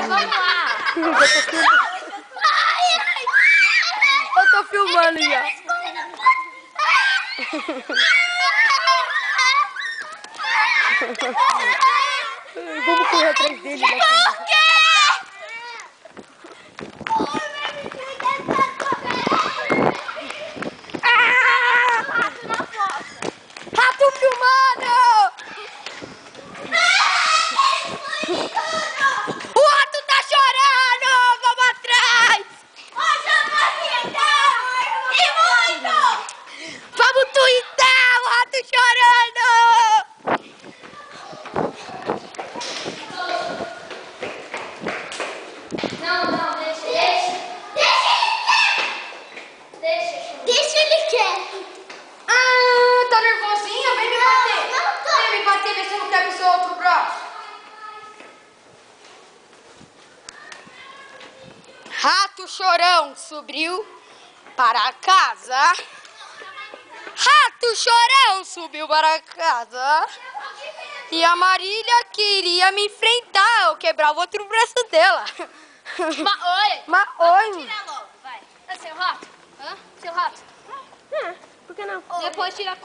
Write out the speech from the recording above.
vamos lá. Eu tô filmando já. Vamos correr atrás dele. Rato filmando! O rato tá chorando! Vamos atrás! Vamos twittar! O rato chorando! Não, deixa ele quieto. Tá nervosinha? Vem me bater! Vem me bater, vê se eu não quebro o seu outro braço. Rato chorão subiu para casa. Rato chorão subiu para casa. E a Marília queria me enfrentar. Eu quebrava outro braço dela. Mas oi. Tira logo, vai. É seu rato? Hã? Seu rato? Por que não? Depois tira a